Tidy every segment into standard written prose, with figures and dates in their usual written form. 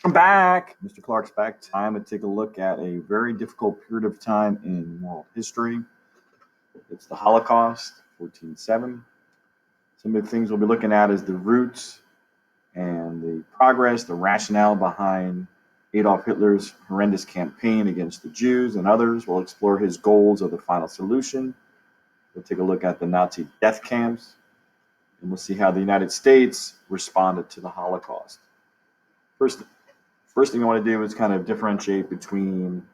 I'm back. Mr. Clarke's back. Time to take a look at a very difficult period of time in world history. It's the Holocaust, 1407. Some of the things we'll be looking at is the roots and the progress, the rationale behind Adolf Hitler's horrendous campaign against the Jews and others. We'll explore his goals of the final solution. We'll take a look at the Nazi death camps, and we'll see how the United States responded to the Holocaust. First thing I want to do is kind of differentiate between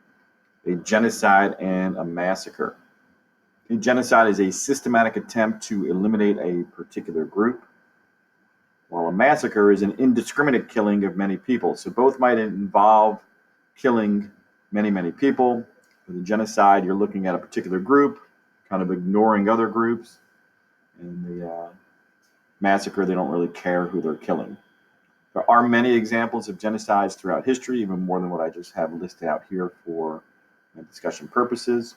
a genocide and a massacre. A genocide is a systematic attempt to eliminate a particular group, while a massacre is an indiscriminate killing of many people. So both might involve killing many people. With a genocide, you're looking at a particular group, kind of ignoring other groups. And the massacre, they don't really care who they're killing. There are many examples of genocides throughout history, even more than what I just have listed out here for discussion purposes.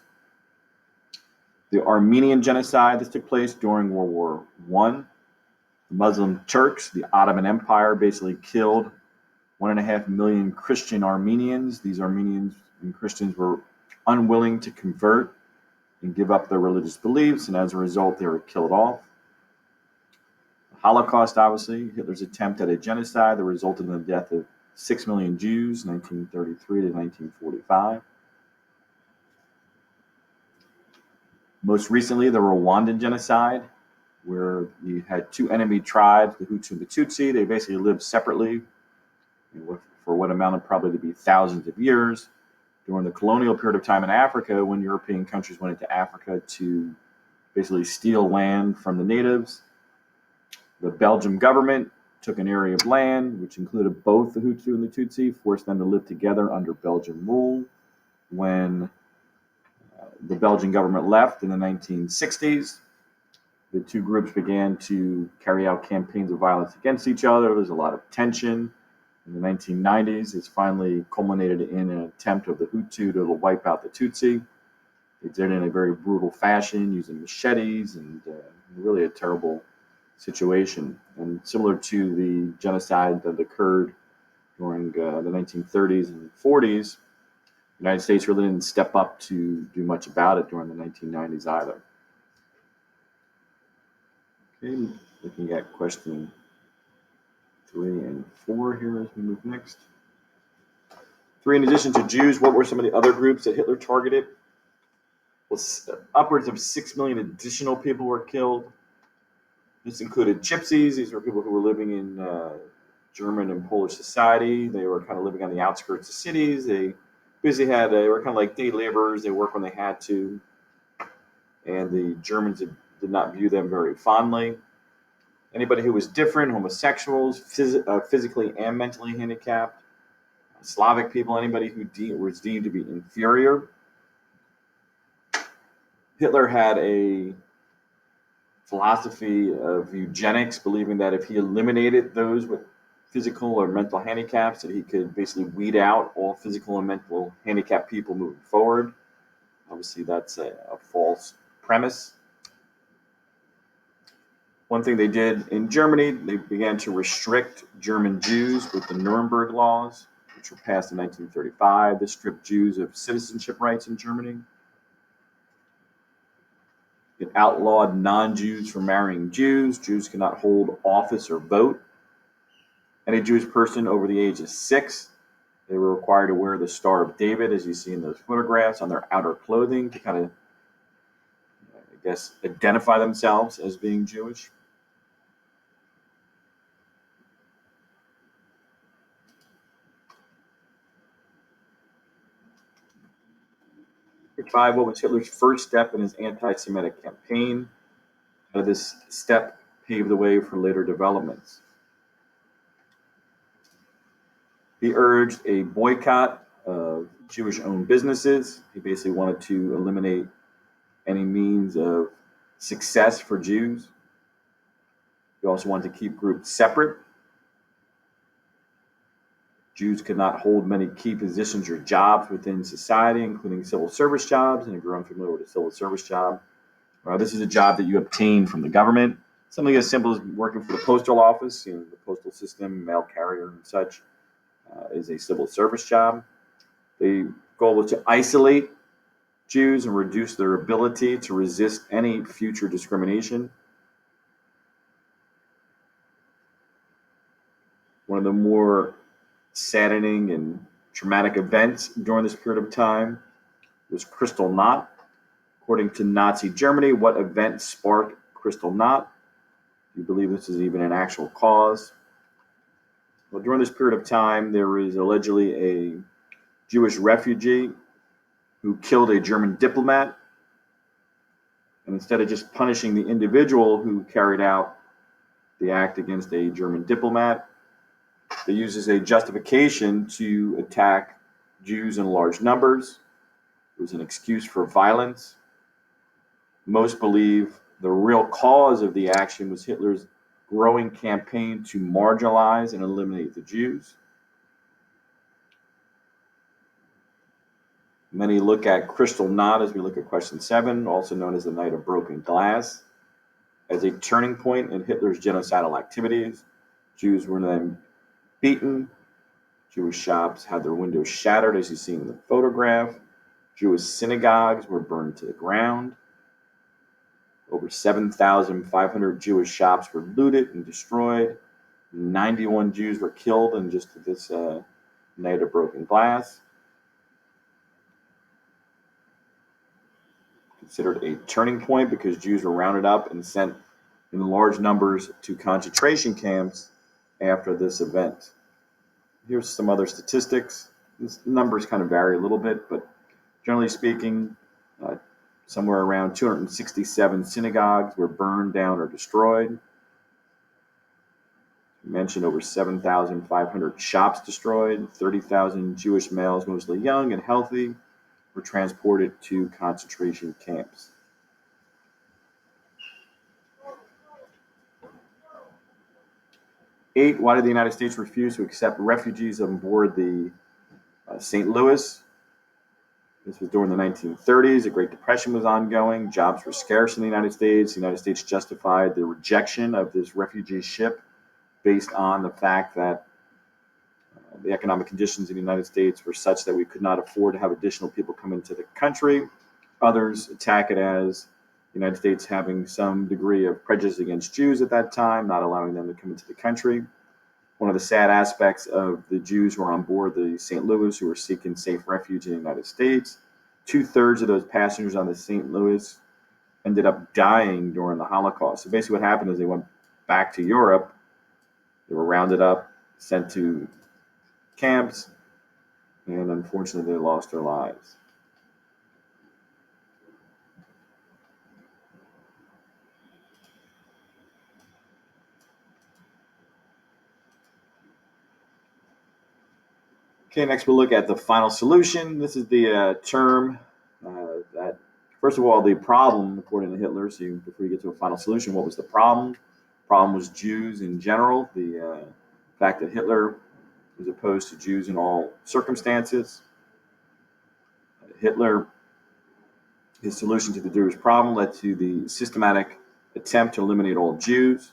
The Armenian genocide that took place during World War I. The Muslim Turks, the Ottoman Empire, basically killed 1.5 million Christian Armenians. These Armenians and Christians were unwilling to convert and give up their religious beliefs, and as a result, they were killed off. The Holocaust, obviously, Hitler's attempt at a genocide that resulted in the death of 6 million Jews, 1933 to 1945. Most recently, the Rwandan genocide, where you had two enemy tribes, the Hutu and the Tutsi. They basically lived separately for what amounted probably to be thousands of years during the colonial period of time in Africa, when European countries went into Africa to basically steal land from the natives. The Belgian government took an area of land, which included both the Hutu and the Tutsi, forced them to live together under Belgian rule. When the Belgian government left in the 1960s, the two groups began to carry out campaigns of violence against each other. There's a lot of tension. In the 1990s, it's finally culminated in an attempt of the Hutu to wipe out the Tutsi. They did it in a very brutal fashion, using machetes, and really a terrible situation. And similar to the genocide that occurred during the 1930s and 40s, the United States really didn't step up to do much about it during the 1990s either. Okay, looking at question 3 and 4 here as we move next. 3, in addition to Jews, what were some of the other groups that Hitler targeted? Well, upwards of 6 million additional people were killed. This included gypsies. These were people who were living in German and Polish society. They were kind of living on the outskirts of cities. They were kind of like day laborers. They worked when they had to. And the Germans did not view them very fondly. Anybody who was different, homosexuals, physically and mentally handicapped, Slavic people, anybody who was deemed to be inferior. Hitler had a philosophy of eugenics, believing that if he eliminated those with physical or mental handicaps, that he could basically weed out all physical and mental handicapped people moving forward. Obviously, that's a false premise. One thing they did in Germany, they began to restrict German Jews with the Nuremberg laws, which were passed in 1935. This stripped Jews of citizenship rights in Germany. It outlawed non-Jews from marrying Jews. Jews could not hold office or vote. Any Jewish person over the age of 6, they were required to wear the Star of David, as you see in those photographs, on their outer clothing to kind of, identify themselves as being Jewish. What was Hitler's first step in his anti-Semitic campaign? How did this step pave the way for later developments? He urged a boycott of Jewish-owned businesses. He basically wanted to eliminate any means of success for Jews. He also wanted to keep groups separate. Jews could not hold many key positions or jobs within society, including civil service jobs. And if you're unfamiliar with a civil service job, this is a job that you obtain from the government. Something as simple as working for the postal office, the postal system, mail carrier, and such. is a civil service job. The goal was to isolate Jews and reduce their ability to resist any future discrimination. One of the more saddening and traumatic events during this period of time was Kristallnacht. According to Nazi Germany, what event sparked Kristallnacht? Do you believe this is even an actual cause? Well, during this period of time, there was allegedly a Jewish refugee who killed a German diplomat. And instead of just punishing the individual who carried out the act against a German diplomat, they used as a justification to attack Jews in large numbers. It was an excuse for violence. Most believe the real cause of the action was Hitler's growing campaign to marginalize and eliminate the Jews. Many look at Kristallnacht, as we look at question 7, also known as the Night of Broken Glass, as a turning point in Hitler's genocidal activities. Jews were then beaten. Jewish shops had their windows shattered, as you see in the photograph. Jewish synagogues were burned to the ground. Over 7,500 Jewish shops were looted and destroyed. 91 Jews were killed in just this Night of Broken Glass. Considered a turning point because Jews were rounded up and sent in large numbers to concentration camps after this event. Here's some other statistics. These numbers kind of vary a little bit, but generally speaking, somewhere around 267 synagogues were burned down or destroyed. I mentioned over 7,500 shops destroyed. 30,000 Jewish males, mostly young and healthy, were transported to concentration camps. Eight, why did the United States refuse to accept refugees on board the St. Louis? This was during the 1930s. The Great Depression was ongoing. Jobs were scarce in the United States. The United States justified the rejection of this refugee ship based on the fact that the economic conditions in the United States were such that we could not afford to have additional people come into the country. Others attack it as the United States having some degree of prejudice against Jews at that time, not allowing them to come into the country. One of the sad aspects of the Jews who were on board the St. Louis who were seeking safe refuge in the United States, 2/3 of those passengers on the St. Louis ended up dying during the Holocaust. So basically what happened is they went back to Europe. They were rounded up, sent to camps, and unfortunately they lost their lives. Okay, next we'll look at the final solution. This is the term that, first of all, the problem, according to Hitler, so before you get to a final solution, what was the problem? The problem was Jews in general, the fact that Hitler was opposed to Jews in all circumstances. Hitler, his solution to the Jewish problem led to the systematic attempt to eliminate all Jews.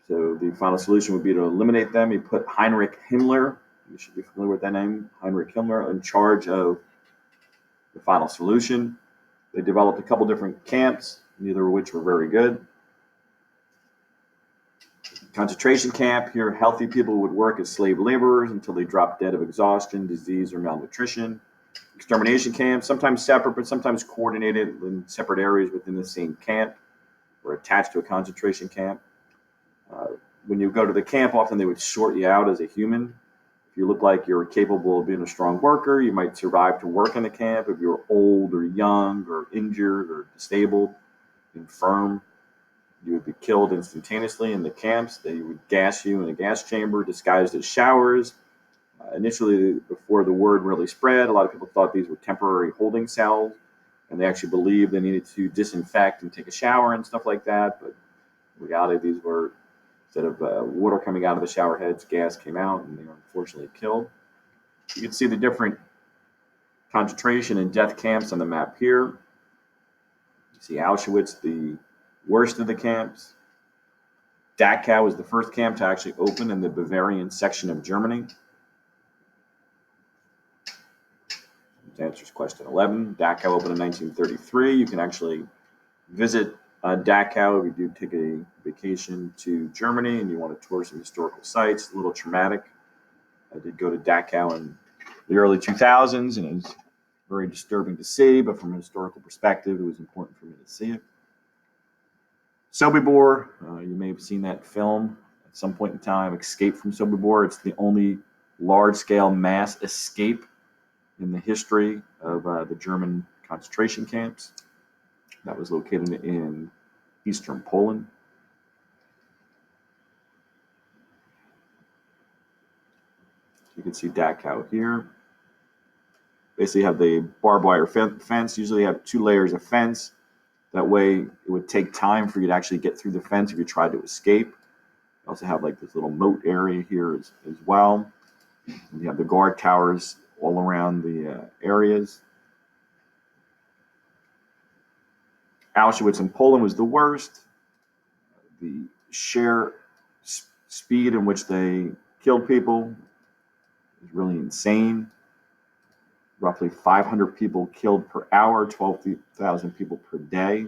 So the final solution would be to eliminate them. He put Heinrich Himmler, you should be familiar with that name, Heinrich Himmler, in charge of the final solution. They developed a couple different camps, neither of which were very good. Concentration camp, here healthy people would work as slave laborers until they dropped dead of exhaustion, disease, or malnutrition. Extermination camps, sometimes separate, but sometimes coordinated in separate areas within the same camp, or attached to a concentration camp. When you go to the camp, often they would sort you out as a human. If you look like you're capable of being a strong worker, you might survive to work in the camp. If you're old or young or injured or disabled, infirm, you would be killed instantaneously in the camps. They would gas you in a gas chamber disguised as showers. Initially, before the word really spread, a lot of people thought these were temporary holding cells, and they actually believed they needed to disinfect and take a shower and stuff like that. But in reality, these were, instead of water coming out of the shower heads, gas came out, and they were unfortunately killed. You can see the different concentration and death camps on the map here. You see Auschwitz, the worst of the camps. Dachau was the first camp to actually open in the Bavarian section of Germany. That answers question 11. Dachau opened in 1933. You can actually visit Dachau if you do take a vacation to Germany and you want to tour some historical sites. A little traumatic. I did go to Dachau in the early 2000s, and it was very disturbing to see, but from a historical perspective, it was important for me to see it. Sobibor, you may have seen that film at some point in time, Escape from Sobibor. It's the only large-scale mass escape in the history of the German concentration camps. That was located in eastern Poland. You can see Dachau here. Basically, you have the barbed wire fence. Usually, you have 2 layers of fence. That way, it would take time for you to actually get through the fence if you tried to escape. You also have like this little moat area here as well. And you have the guard towers all around the areas. Auschwitz in Poland was the worst. The sheer speed in which they killed people is really insane. Roughly 500 people killed per hour, 12,000 people per day.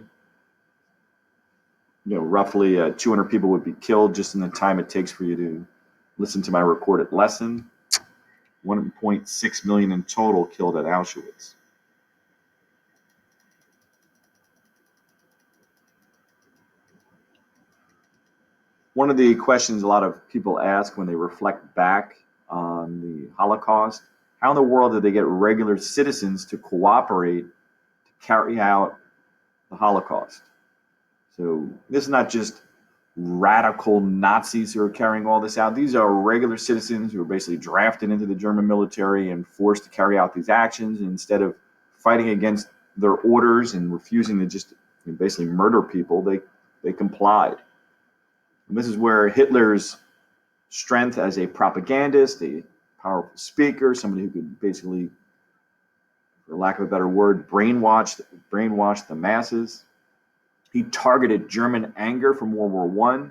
Roughly 200 people would be killed just in the time it takes for you to listen to my recorded lesson. 1.6 million in total killed at Auschwitz. One of the questions a lot of people ask when they reflect back on the Holocaust, how in the world did they get regular citizens to cooperate to carry out the Holocaust? So this is not just radical Nazis who are carrying all this out. These are regular citizens who are basically drafted into the German military and forced to carry out these actions. And instead of fighting against their orders and refusing to just basically murder people, they complied. And this is where Hitler's strength as a propagandist, a powerful speaker, somebody who could basically, for lack of a better word, brainwash the masses. He targeted German anger from World War I.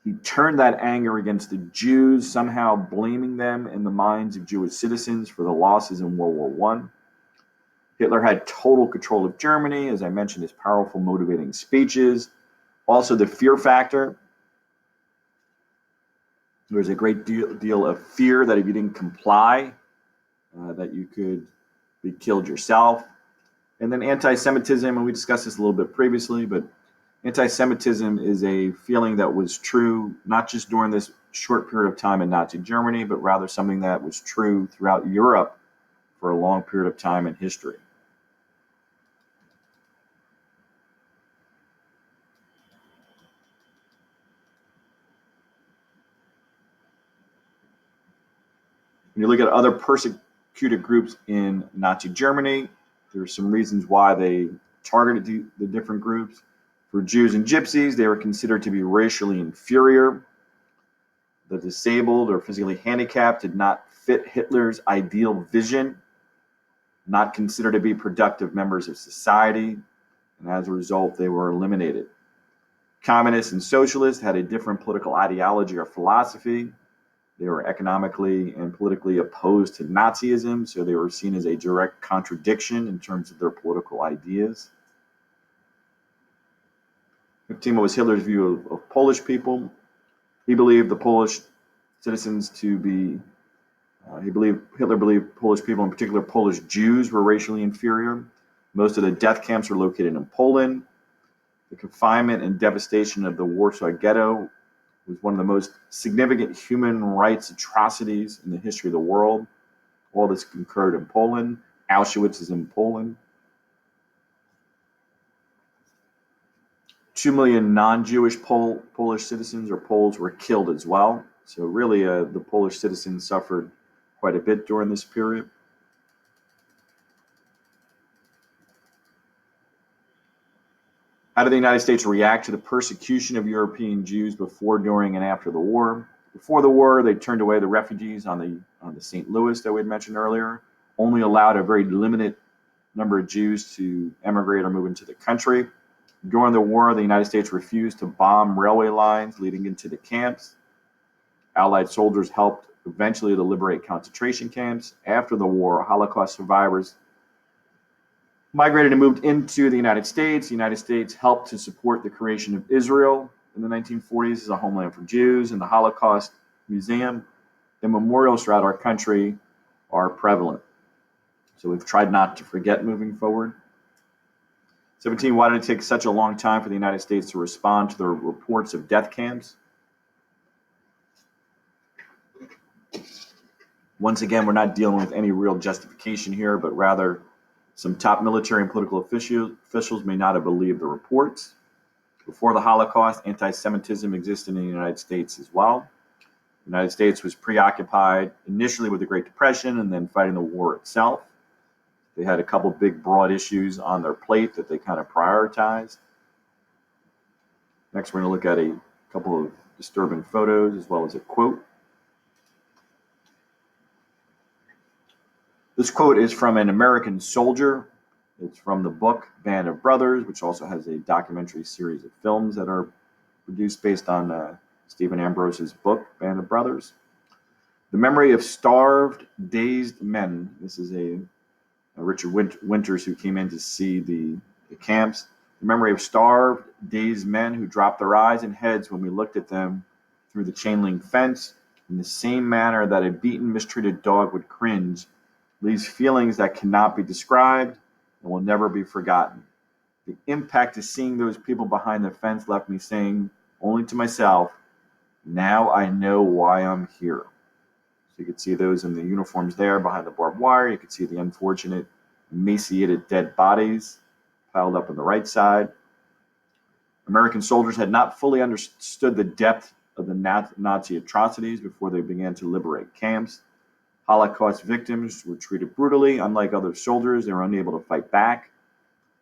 He turned that anger against the Jews, somehow blaming them in the minds of Jewish citizens for the losses in World War I. Hitler had total control of Germany, as I mentioned, his powerful, motivating speeches. Also, the fear factor. There was a great deal of fear that if you didn't comply, that you could be killed yourself. And then anti-Semitism, and we discussed this a little bit previously, but anti-Semitism is a feeling that was true not just during this short period of time in Nazi Germany, but rather something that was true throughout Europe for a long period of time in history. When you look at other persecuted groups in Nazi Germany, there are some reasons why they targeted the different groups. For Jews and Gypsies, they were considered to be racially inferior. The disabled or physically handicapped did not fit Hitler's ideal vision, not considered to be productive members of society, and as a result, they were eliminated. Communists and socialists had a different political ideology or philosophy. They were economically and politically opposed to Nazism, so they were seen as a direct contradiction in terms of their political ideas. 15 was Hitler's view of Polish people. He believed the Polish citizens to be, Hitler believed Polish people, in particular Polish Jews, were racially inferior. Most of the death camps were located in Poland. The confinement and devastation of the Warsaw Ghetto was one of the most significant human rights atrocities in the history of the world. All this occurred in Poland. Auschwitz is in Poland. 2 million non-Jewish Polish citizens or Poles were killed as well. So really, the Polish citizens suffered quite a bit during this period. How did the United States react to the persecution of European Jews before, during, and after the war? Before the war, they turned away the refugees on the St. Louis that we had mentioned earlier, only allowed a very limited number of Jews to emigrate or move into the country. During the war, the United States refused to bomb railway lines leading into the camps. Allied soldiers helped eventually to liberate concentration camps. After the war, Holocaust survivors migrated and moved into the United States. The United States helped to support the creation of Israel in the 1940s as a homeland for Jews, and the Holocaust Museum and memorials throughout our country are prevalent. So we've tried not to forget moving forward. 17, why did it take such a long time for the United States to respond to the reports of death camps? Once again, we're not dealing with any real justification here, but rather some top military and political officials may not have believed the reports. Before the Holocaust, anti-Semitism existed in the United States as well. The United States was preoccupied initially with the Great Depression and then fighting the war itself. They had a couple big, broad issues on their plate that they kind of prioritized. Next, we're going to look at a couple of disturbing photos as well as a quote. This quote is from an American soldier. It's from the book Band of Brothers, which also has a documentary series of films that are produced based on Stephen Ambrose's book, Band of Brothers. The memory of starved, dazed men. This is a Richard Winters who came in to see the camps. The memory of starved, dazed men who dropped their eyes and heads when we looked at them through the chain link fence in the same manner that a beaten, mistreated dog would cringe, leaves feelings that cannot be described and will never be forgotten. The impact of seeing those people behind the fence left me saying only to myself, now I know why I'm here. So you can see those in the uniforms there behind the barbed wire. You can see the unfortunate, emaciated dead bodies piled up on the right side. American soldiers had not fully understood the depth of the Nazi atrocities before they began to liberate camps. Holocaust victims were treated brutally. Unlike other soldiers, they were unable to fight back.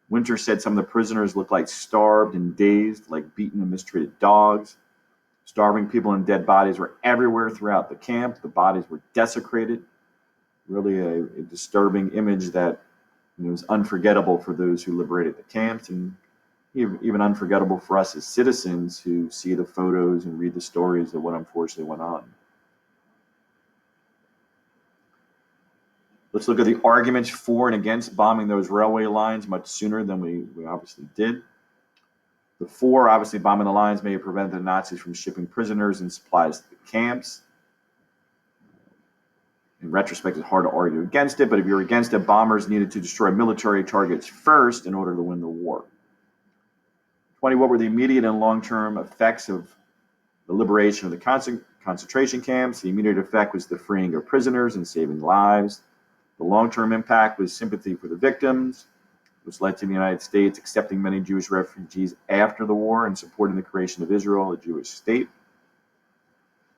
Winter said some of the prisoners looked like starved and dazed, like beaten and mistreated dogs. Starving people and dead bodies were everywhere throughout the camp. The bodies were desecrated. Really a disturbing image that was unforgettable for those who liberated the camps, and even unforgettable for us as citizens who see the photos and read the stories of what unfortunately went on. Let's look at the arguments for and against bombing those railway lines much sooner than we obviously did. The for, obviously, bombing the lines may have prevented the Nazis from shipping prisoners and supplies to the camps. In retrospect, it's hard to argue against it, but if you're against it, bombers needed to destroy military targets first in order to win the war. 20, what were the immediate and long-term effects of the liberation of the concentration camps? The immediate effect was the freeing of prisoners and saving lives. The long-term impact was sympathy for the victims, which led to the United States accepting many Jewish refugees after the war and supporting the creation of Israel, a Jewish state.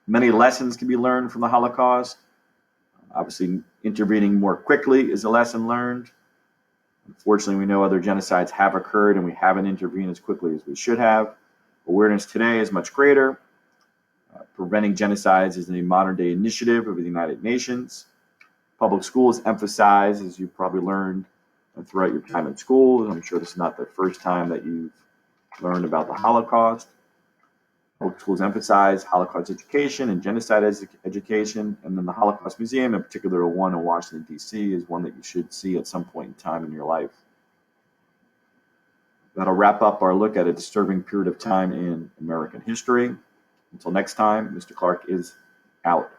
Many lessons can be learned from the Holocaust. Obviously, intervening more quickly is a lesson learned. Unfortunately, we know other genocides have occurred and we haven't intervened as quickly as we should have. Awareness today is much greater. Preventing genocides is a modern-day initiative of the United Nations. Public schools emphasize, as you've probably learned throughout your time in school, I'm sure this is not the first time that you've learned about the Holocaust. Public schools emphasize Holocaust education and genocide education, and then the Holocaust Museum, in particular one in Washington, D.C., is one that you should see at some point in time in your life. That'll wrap up our look at a disturbing period of time in American history. Until next time, Mr. Clarke is out.